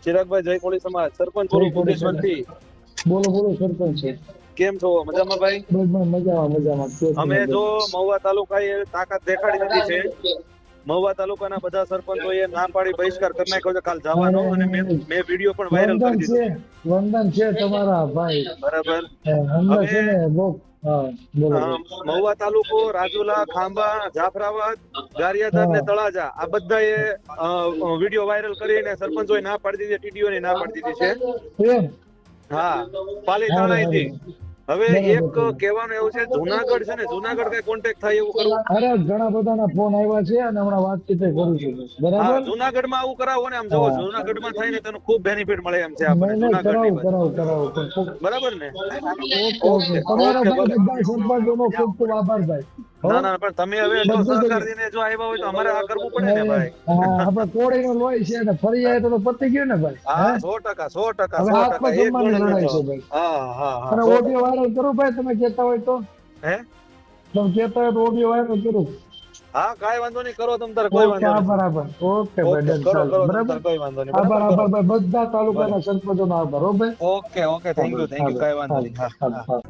ચિરાગભાઈ જય કોળી સમાજ સરપંચ બોલું ભૂદેશ્વરથી. બોલો બોલો સરપંચ છે. કેમ છો? મજામાં ભાઈ? મજામાં. અમે જો મહુવા તાલુકાએ તાકાત દેખાડી દીધી છે. મહુવા તાલુકાના બધા સરપંચોએ ના પાડી બહિષ્કાર કરી નાખ્યો છે કાલ જવાનો, અને મેં વિડીયો પણ વાયરલ કરી દીધો. વંદન છે તમારા ભાઈ. બરાબર. હમણાં છે ને બહુ બોલો. મહુવા તાલુકો, રાજુલા, ખાંભા, જાફરાબાદ, ગારિયાધાર ને તળાજા આ બધાએ વિડીયો વાયરલ કરીને સરપંચોએ ના પાડી દીધી, ટીડીઓ ને ના પાડી દીધી છે. હા, પાલીતાણાથી. હવે એક કહેવાનું એવું છે, જુનાગઢ છે ને, જુનાગઢ કઈ કોન્ટેક્ટ થાય એવું કરવું. અરે ઘણા બધાના ફોન આવ્યા છે અને હમણાં વાતચીત કરું છું. બરાબર. જુનાગઢ માં આવું કરાવો ને, આમ જોવો જુનાગઢ માં થાય ને તેનું ખૂબ બેનિફિટ મળે એમ છે આપણે જુનાગઢ. બરાબર ને? તમારા બધા સરપંચોનો ખૂબ ખૂબ આભાર ભાઈ. ના પણ તમે હવે જો સહકાર દઈને જો આવ્યા હોય તો અમારે આ કરવું પડે ને ભાઈ. આપણે કોળીનો લોહી છે ને ફરી જાય તો પતી ગયું ને ભાઈ. હા 100%. અને ઓડિયો વાયરલ કરું ભાઈ, તમે કહેતા હોય તો. તમે કહેતા હોય તો ઓડિયો વાયરલ કરું. હા કાઈ વાંધો નહીં, કરો તમ તારે, કોઈ વાંધો નહીં. બરાબર. ઓકે ભાઈ, ડન. બરાબર, કોઈ વાંધો નહીં. આભાર ભાઈ, બધા તાલુકાના સરપંચોનો આભાર. ઓકે થેન્ક યુ કાઈ વાંધો નહીં. હા.